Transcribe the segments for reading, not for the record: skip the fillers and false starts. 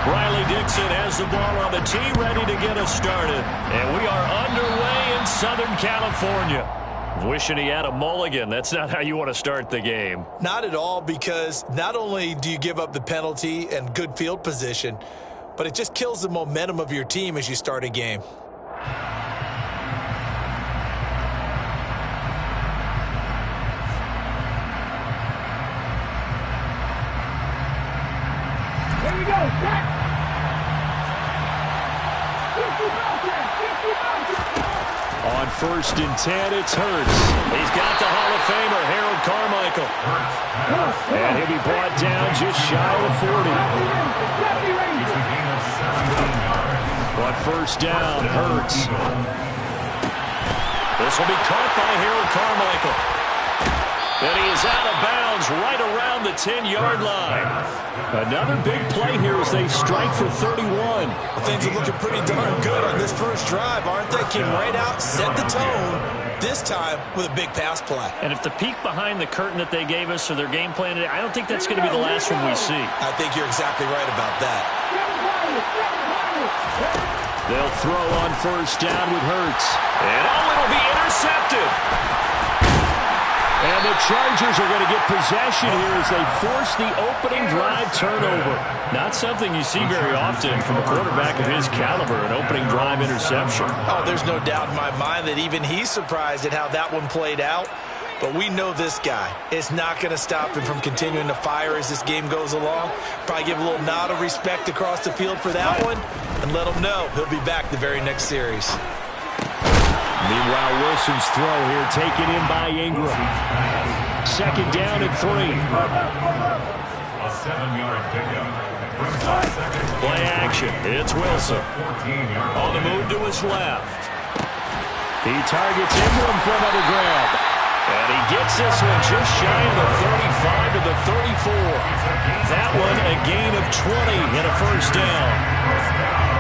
Riley Dixon has the ball on the tee, ready to get us started. And we are underway in Southern California. Wishing he had a mulligan. That's not how you want to start the game. Not at all, because not only do you give up the penalty and good field position, but it just kills the momentum of your team as you start a game. Here we go, set! On 1st and 10, it's Hurts. He's got the Hall of Famer, Harold Carmichael. And he'll be brought down just shy of the 40. On 1st down, Hurts. This will be caught by Harold Carmichael. And he is out of bounds right around the 10-yard line. Another big play here as they strike for 31. Things are looking pretty darn good on this first drive, aren't they? Came right out, set the tone, this time with a big pass play. And if the peek behind the curtain that they gave us or their game plan today, I don't think that's going to be the last one we see. I think you're exactly right about that. They'll throw on 1st down with Hurts. And it'll be intercepted. And the Chargers are going to get possession here as they force the opening drive turnover. Not something you see very often from a quarterback of his caliber, an opening drive interception. Oh, there's no doubt in my mind that even he's surprised at how that one played out. But we know this guy is not going to stop him from continuing to fire as this game goes along. Probably give a little nod of respect across the field for that one and let him know he'll be back the very next series. Meanwhile, Wilson's throw here taken in by Ingram. 2nd down and 3. A 7-yard pickup. Play action. It's Wilson. On the move to his left. He targets Ingram for another grab. And he gets this one just shy of the 35 to the 34. That one a gain of 20 and a 1st down.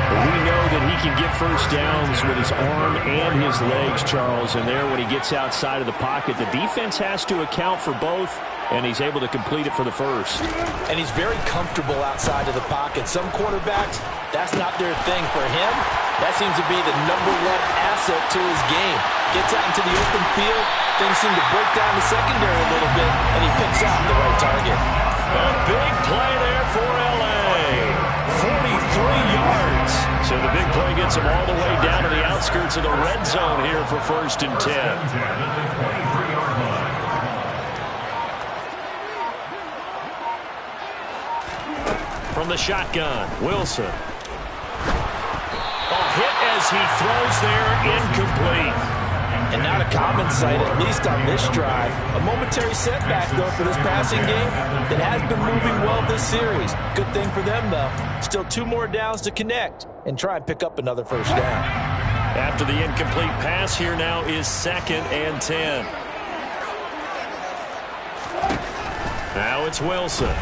We know that he can get 1st downs with his arm and his legs, Charles, and there when he gets outside of the pocket, the defense has to account for both, and he's able to complete it for the 1st. And he's very comfortable outside of the pocket. Some quarterbacks, that's not their thing. For him, that seems to be the #1 asset to his game. Gets out into the open field, things seem to break down the secondary a little bit, and he picks out the right target. A big play there for L.A. 43 yards. So the big play gets him all the way down to the outskirts of the red zone here for 1st and 10. From the shotgun, Wilson. A hit as he throws there, incomplete. And not a common sight, at least on this drive. A momentary setback, though, for this passing game that has been moving well this series. Good thing for them, though. Still 2 more downs to connect and try and pick up another 1st down. After the incomplete pass, here now is 2nd and 10. Now it's Wilson.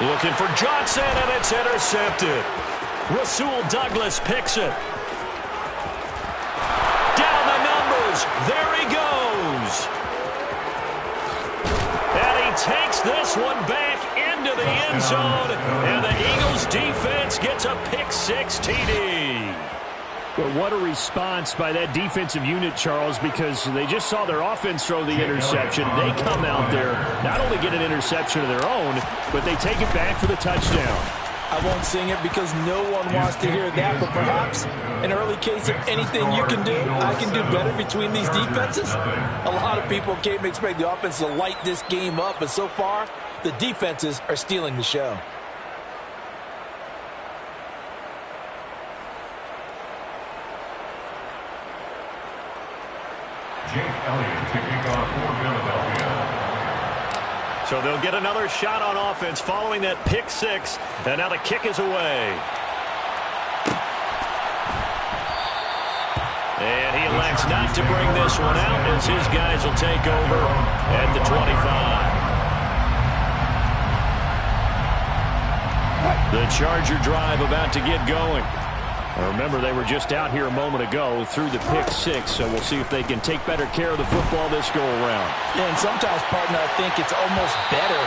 Looking for Johnson, and it's intercepted. Rasul Douglas picks it. There he goes. And he takes this one back into the end zone. And the Eagles defense gets a pick-6 TD. Well, what a response by that defensive unit, Charles, because they just saw their offense throw the interception. They come out there, not only get an interception of their own, but they take it back for the touchdown. I won't sing it because no one wants to hear that, but perhaps an early case of anything you can do, I can do better between these defenses. A lot of people came to expect the offense to light this game up, but so far, the defenses are stealing the show. Jake Elliott to kick off for Philadelphia. So they'll get another shot on offense following that pick-6, and now the kick is away. And he elects not to bring this one out as his guys will take over at the 25. The Charger drive about to get going. Remember, they were just out here a moment ago through the pick six, so we'll see if they can take better care of the football this go-around. Yeah, and sometimes, partner, I think it's almost better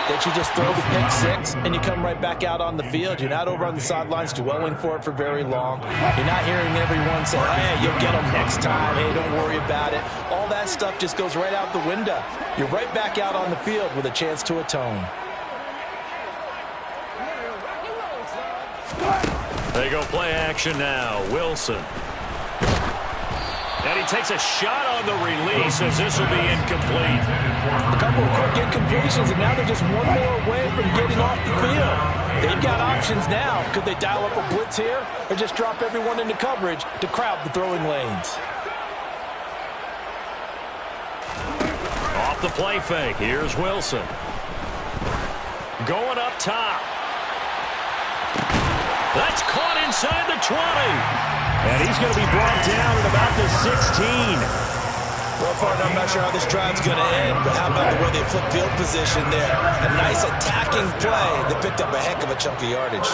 that you just throw the pick six and you come right back out on the field. You're not over on the sidelines dwelling for it for very long. You're not hearing everyone say, hey, you'll get them next time. Hey, don't worry about it. All that stuff just goes right out the window. You're right back out on the field with a chance to atone. They go play action now. Wilson. And he takes a shot on the release as this will be incomplete. A couple of quick incompletions, and now they're just one more away from getting off the field. They've got options now. Could they dial up a blitz here or just drop everyone into coverage to crowd the throwing lanes? Off the play fake. Here's Wilson. Going up top. That's caught inside the 20. And he's going to be brought down at about the 16. Well, partner, I'm not sure how this drive's going to end, but how about the way they flip field position there? A nice attacking play. They picked up a heck of a chunk of yardage.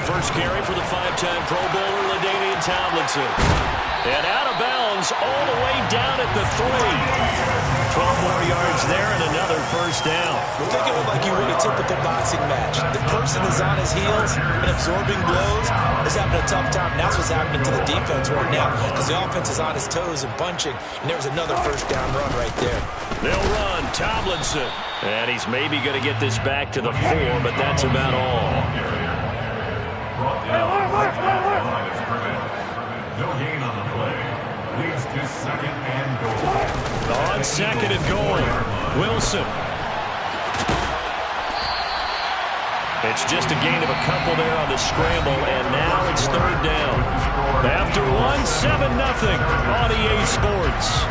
First carry for the five-time Pro Bowler, LaDainian Tomlinson. And out of bounds all the way down at the 3. 12 more yards there and another first down. Well, think of it like you would a typical boxing match. The person is on his heels and absorbing blows is having a tough time. And that's what's happening to the defense right now because the offense is on his toes and punching. And there's another first down run right there. They'll run. Tomlinson. And he's maybe going to get this back to the 4, but that's about all. Brought down right at the line of scrimmage. No gain on the play. Leads to second and goal. On second and goal, Wilson. It's just a gain of a couple there on the scramble, and now it's third down. After one, 7-0 on EA Sports.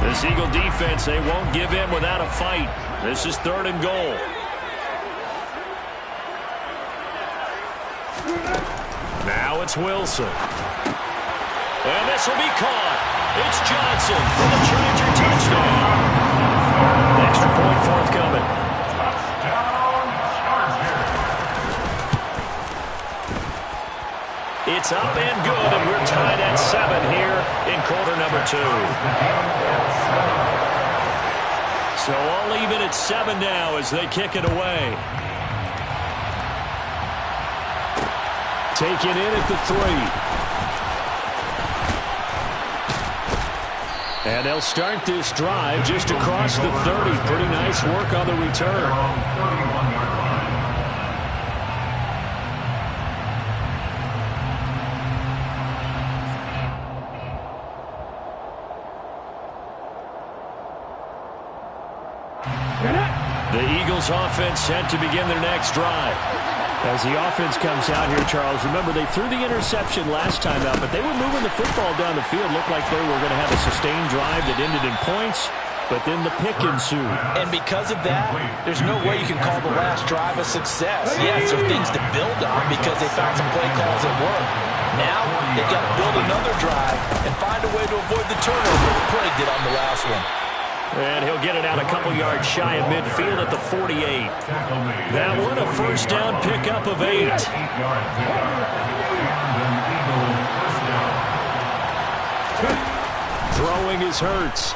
This Eagle defense, they won't give in without a fight. This is third and goal. Now it's Wilson. And this will be caught. It's Johnson for the Charger touchdown. Extra point forthcoming. It's up and good, and we're tied at 7 here in quarter number 2. So all even at 7 now as they kick it away. Taken in at the 3. And they'll start this drive just across the 30. Pretty nice work on the return. The Eagles offense set to begin their next drive. As the offense comes out here, Charles, remember they threw the interception last time out, but they were moving the football down the field. Looked like they were going to have a sustained drive that ended in points, but then the pick ensued. And because of that, there's no way you can call the last drive a success. Yes, there are things to build on because they found some play calls that work. Now, they've got to build another drive and find a way to avoid the turnover the play did on the last one. And he'll get it out a couple yards shy of midfield at the 48. That one a first down pickup of 8. Throwing is Hurts.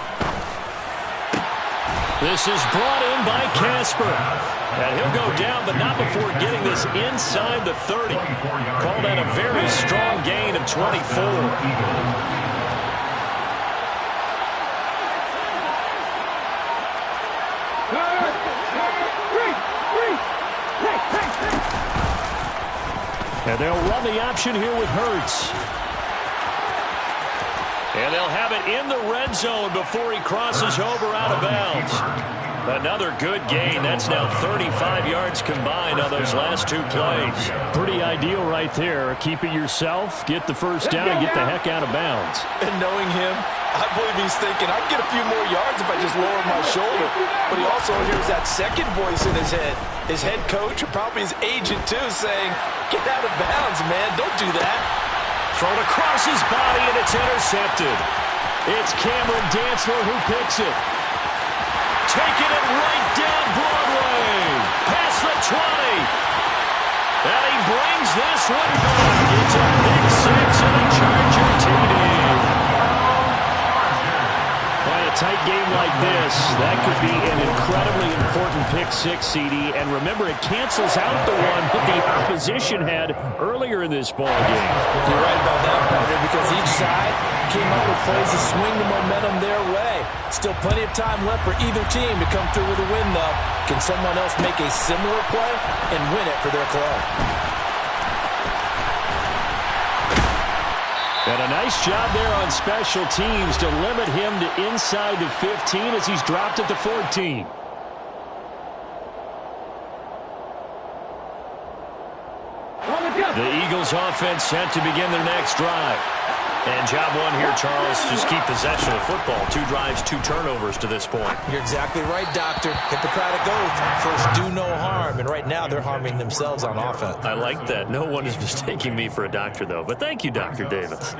This is brought in by Casper. And he'll go down, but not before getting this inside the 30. Call that a very strong gain of 24. And they'll run the option here with Hurts. And they'll have it in the red zone before he crosses over out of bounds. Another good gain. That's now 35 yards combined on those last 2 plays. Pretty ideal right there. Keep it yourself, get the first down, and get the heck out of bounds. And knowing him, I believe he's thinking, I'd get a few more yards if I just lowered my shoulder. But he also hears that second voice in his head. His head coach, or probably his agent too, saying, get out of bounds, man. Don't do that. Thrown across his body, and it's intercepted. It's Cameron Dantzler who picks it. Taking it right down Broadway. Past the 20. And he brings this one back. It's a pick six and a Charger TD. In a tight game like this, that could be an incredibly important pick six, CD. And remember, it cancels out the one that the opposition had earlier in this ball game. You're right about that, partner, because each side came up with plays to swing the momentum their way. Still plenty of time left for either team to come through with a win, though. Can someone else make a similar play and win it for their club? And a nice job there on special teams to limit him to inside the 15 as he's dropped at the 14. The Eagles offense set to begin their next drive. And job one here, Charles, just keep possession of football. 2 drives, 2 turnovers to this point. You're exactly right, Doctor. Hippocratic oath. First, do no harm. And right now, they're harming themselves on offense. I like that. No one is mistaking me for a doctor, though. But thank you, Dr. Davis.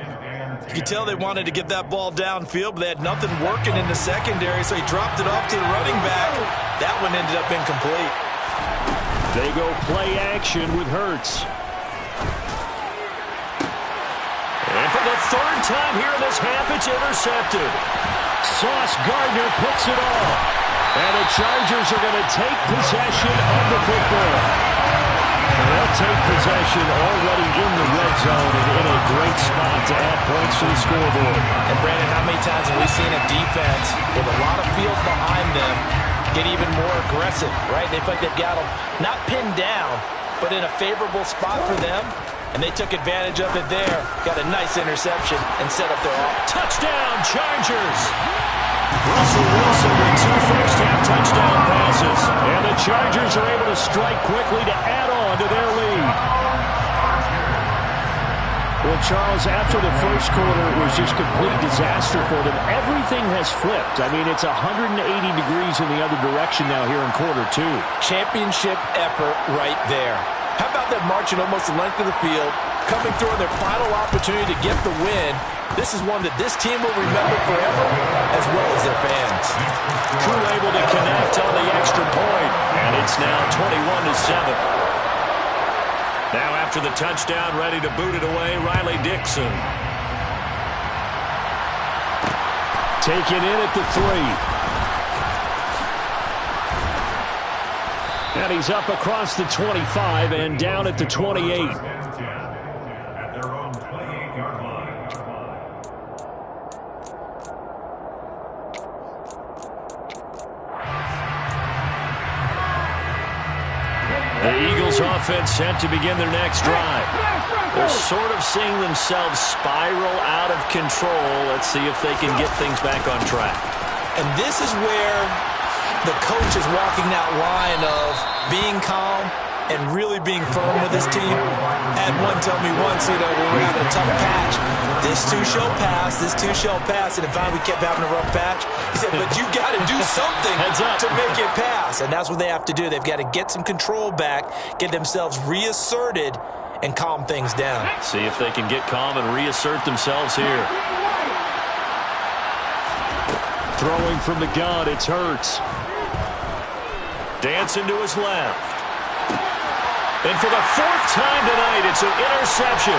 You could tell they wanted to get that ball downfield, but they had nothing working in the secondary, so he dropped it off to the running back. That one ended up incomplete. They go play action with Hurts. And for the 3rd time here in this half, it's intercepted. Sauce Gardner puts it off. And the Chargers are going to take possession of the football. And they'll take possession already in the red zone and in a great spot to add points to the scoreboard. And, Brandon, how many times have we seen a defense with a lot of field behind them get even more aggressive, right? They feel like they've got them not pinned down, but in a favorable spot for them. And they took advantage of it there. Got a nice interception and set up their off. Touchdown, Chargers! Russell Wilson with 2 first-half touchdown passes. And the Chargers are able to strike quickly to add on to their lead. Well, Charles, after the first quarter, it was just complete disaster for them. Everything has flipped. I mean, it's 180 degrees in the other direction now here in quarter 2. Championship effort right there. How about them marching almost the length of the field, coming through on their final opportunity to get the win? This is one that this team will remember forever, as well as their fans. Crew able to connect on the extra point, and it's now 21-7. Now after the touchdown, ready to boot it away, Riley Dixon. Taken in at the 3. And he's up across the 25 and down at the 28. At their own 28-yard line. The Eagles offense set to begin their next drive. They're sort of seeing themselves spiral out of control. Let's see if they can get things back on track. And this is where the coach is walking that line of being calm and really being firm with his team. Had one tell me once, when we're having a tough patch, this too shall pass, this too shall pass. And if we kept having a rough patch, he said, but you got to do something to make it pass. And that's what they have to do. They've got to get some control back, get themselves reasserted, and calm things down. See if they can get calm and reassert themselves here. Throwing from the gun, it's Hurts. Dancing to his left. And for the 4th time tonight, it's an interception.